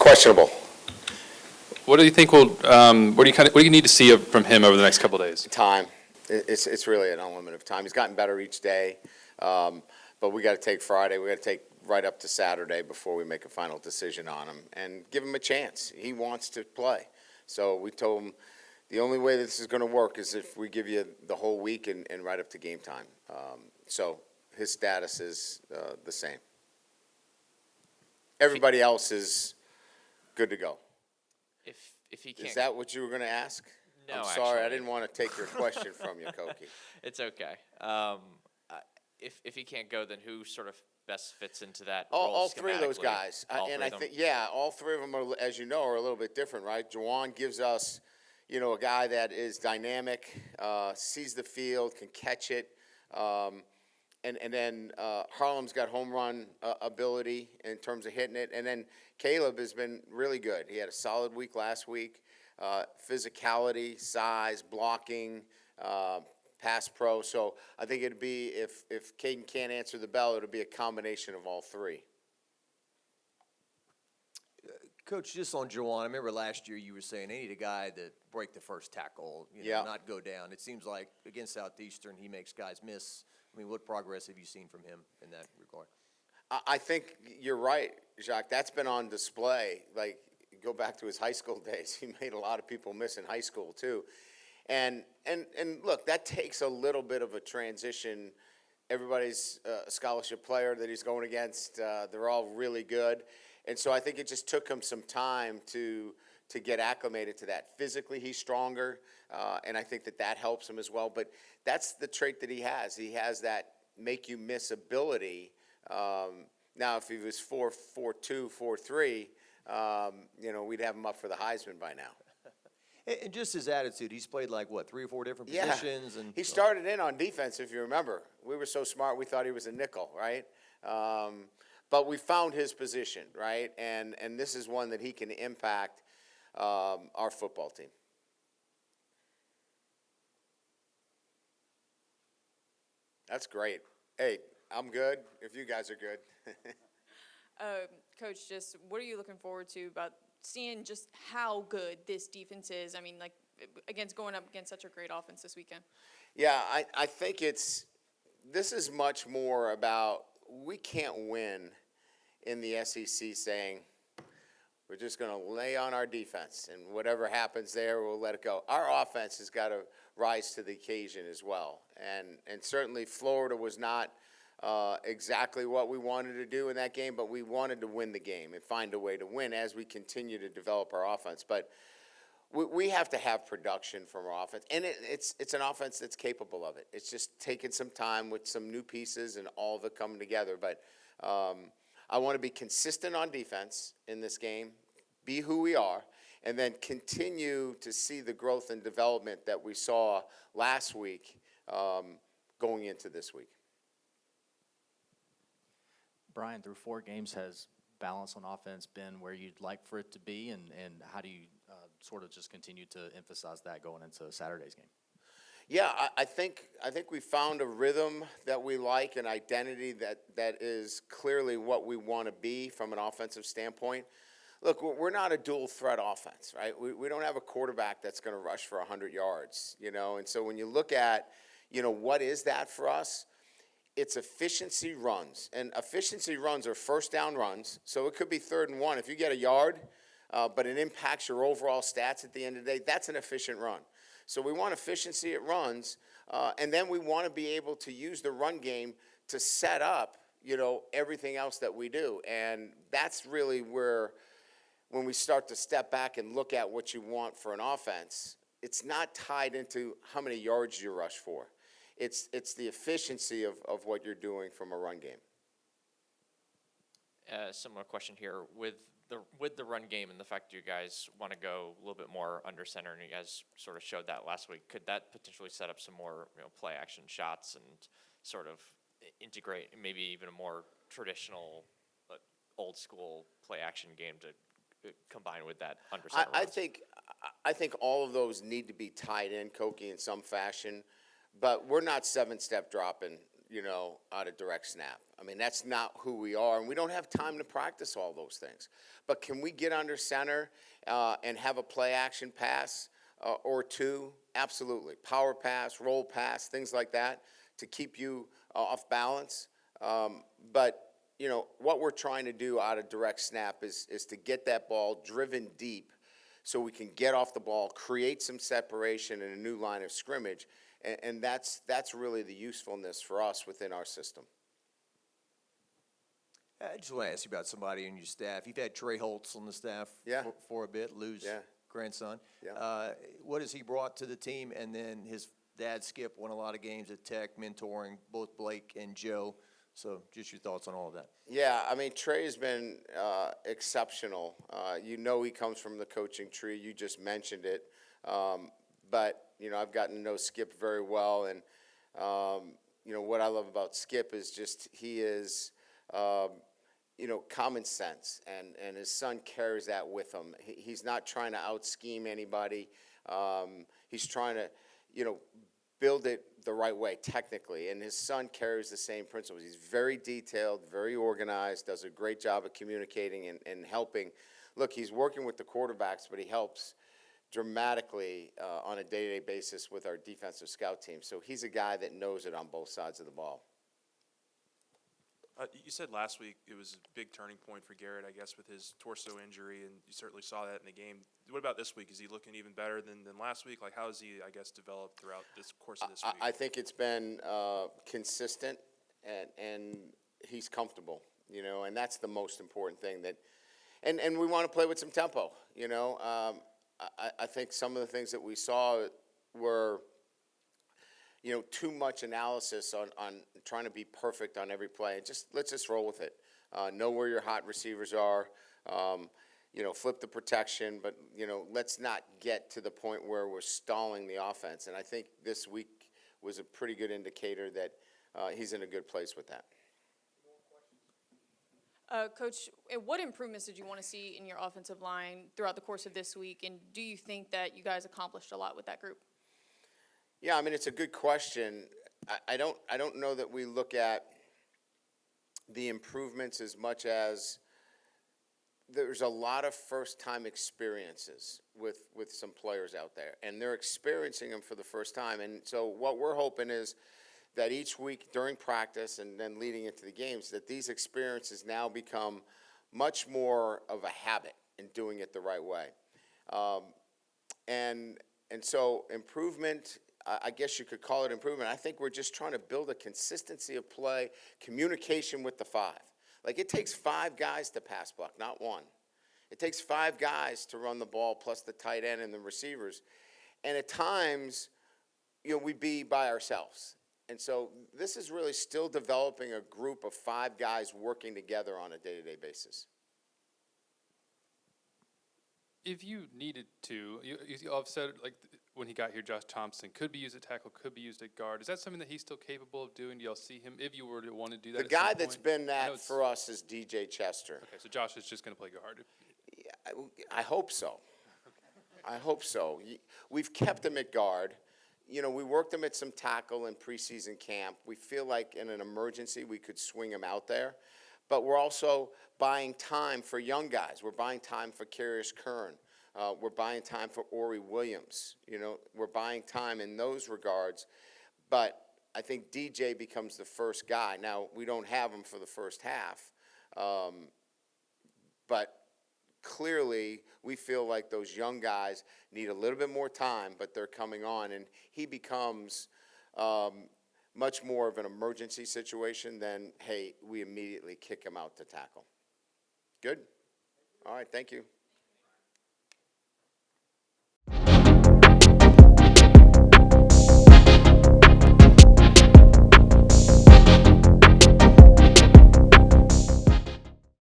questionable. What do you think will? What do you need to see from him over the next couple of days? Time. It's really an element of time. He's gotten better each day, but we got to take Friday. We got to take right up to Saturday before we make a final decision on him and give him a chance. He wants to play, so we told him the only way this is going to work is if we give you the whole week and right up to game time. So his status is the same. Everybody else is good to go. If he can't, Is that what you were going to ask? No, I'm sorry, I actually. didn't want to take your question from you, Koki. it's okay. If he can't go, then who sort of best fits into that All role three of those schematically? guys, and I think all three of them are, as you know, are a little bit different, right? Juwan gives us, a guy that is dynamic, sees the field, can catch it, and then Harlem's got home run ability in terms of hitting it, and then Caleb has been really good. He had a solid week last week. Physicality, size, blocking, pass pro. So I think it'd be, if Caden can't answer the bell, it'll be a combination of all three. Coach, just on Juwan, I remember last year you were saying they need a guy that break the first tackle, not go down. It seems like against Southeastern he makes guys miss. I mean, what progress have you seen from him in that regard? I think you're right, Jacques. That's been on display. Like, go back to his high school days. He made a lot of people miss in high school too. And look, that takes a little bit of a transition. Everybody's a scholarship player that he's going against. They're all really good. And so I think it just took him some time to get acclimated to that. Physically, he's stronger, and I think that helps him as well. But that's the trait that he has. He has that make you miss ability. Now, if he was 4.42, 4.3, we'd have him up for the Heisman by now. And just his attitude, he's played like, 3 or 4 different positions? And he started in on defense, if you remember. We were so smart, we thought he was a nickel, right? But we found his position, right? And this is one that he can impact our football team. That's great. Hey, I'm good if you guys are good. Coach, just what are you looking forward to about seeing just how good this defense is? I mean, like, going up against such a great offense this weekend. Yeah, I think this is much more about, we can't win in the SEC saying we're just going to lay on our defense and whatever happens there, we'll let it go. Our offense has got to rise to the occasion as well. And certainly Florida was not exactly what we wanted to do in that game, but we wanted to win the game and find a way to win as we continue to develop our offense. But we have to have production from our offense, and it's an offense that's capable of it. It's just taking some time with some new pieces and all of it coming together. But I want to be consistent on defense in this game, be who we are, and then continue to see the growth and development that we saw last week going into this week. Brian, through 4 games, has balance on offense been where you'd like for it to be, and how do you sort of just continue to emphasize that going into Saturday's game? Yeah, I think we found a rhythm that we like, an identity that is clearly what we want to be from an offensive standpoint. Look, we're not a dual threat offense, right? We don't have a quarterback that's going to rush for 100 yards, and so when you look at, what is that for us? It's efficiency runs, and efficiency runs are first down runs, so it could be 3rd and 1. If you get a yard, but it impacts your overall stats at the end of the day, that's an efficient run. So we want efficiency at runs, and then we want to be able to use the run game to set up, everything else that we do. And that's really where, when we start to step back and look at what you want for an offense, it's not tied into how many yards you rush for. It's the efficiency of what you're doing from a run game. Similar question here with the run game and the fact that you guys want to go a little bit more under center, and you guys sort of showed that last week. Could that potentially set up some more play action shots and sort of integrate maybe even a more traditional, old school play action game to combine with that under center? I think all of those need to be tied in, Koki, in some fashion. But we're not 7-step dropping out of direct snap. I mean, that's not who we are, and we don't have time to practice all those things. But can we get under center and have a play action pass or two? Absolutely. Power pass, roll pass, things like that to keep you off balance. But what we're trying to do out of direct snap is to get that ball driven deep so we can get off the ball, create some separation in a new line of scrimmage, and that's really the usefulness for us within our system. I just want to ask you about somebody in your staff. You've had Trey Holtz on the staff Yeah. for a bit, Lou's Yeah. grandson. Yeah. What has he brought to the team? And then his dad, Skip, won a lot of games at Tech, mentoring both Blake and Joe. So just your thoughts on all of that. Yeah, I mean, Trey has been exceptional. He comes from the coaching tree. You just mentioned it. But, I've gotten to know Skip very well. And, what I love about Skip is just he is, common sense. And his son carries that with him. He's not trying to out-scheme anybody. He's trying to, build it the right way technically, and his son carries the same principles. He's very detailed, very organized, does a great job of communicating and helping. Look, he's working with the quarterbacks, but he helps dramatically on a day-to-day basis with our defensive scout team. So he's a guy that knows it on both sides of the ball. You said last week it was a big turning point for Garrett, I guess, with his torso injury, and you certainly saw that in the game. What about this week? Is he looking even better than last week? Like, how has he, I guess, developed throughout this course of this week? I think it's been consistent, and he's comfortable, and that's the most important thing. And we want to play with some tempo, I think some of the things that we saw were too much analysis on trying to be perfect on every play. Let's just roll with it. Know where your hot receivers are. Flip the protection, but let's not get to the point where we're stalling the offense. And I think this week was a pretty good indicator that he's in a good place with that. Coach, what improvements did you want to see in your offensive line throughout the course of this week, and do you think that you guys accomplished a lot with that group? Yeah, I mean, it's a good question. I don't know that we look at the improvements as much as there's a lot of first-time experiences with some players out there, and they're experiencing them for the first time. And so what we're hoping is that each week during practice and then leading into the games, that these experiences now become much more of a habit in doing it the right way. And so improvement, I guess you could call it improvement. I think we're just trying to build a consistency of play, communication with the five. Like, it takes 5 guys to pass block, not one. It takes 5 guys to run the ball, plus the tight end and the receivers. And at times, we'd be by ourselves. And so this is really still developing a group of 5 guys working together on a day-to-day basis. If you needed to, you all have said, like, when he got here, Josh Thompson could be used at tackle, could be used at guard. Is that something that he's still capable of doing? Do y'all see him, if you were to want to do that? The at some guy that's point? been I know that it's- for us is DJ Chester. Okay, so Josh is just going to play guard. Yeah, I hope so. I hope so. We've kept him at guard. We worked him at some tackle in preseason camp. We feel like in an emergency we could swing him out there. But we're also buying time for young guys. We're buying time for Karius Kern. We're buying time for Ori Williams. We're buying time in those regards. But I think DJ becomes the first guy. Now, we don't have him for the first half. But clearly, we feel like those young guys need a little bit more time, but they're coming on. And he becomes much more of an emergency situation than, hey, we immediately kick him out to tackle. Good? All right, thank you.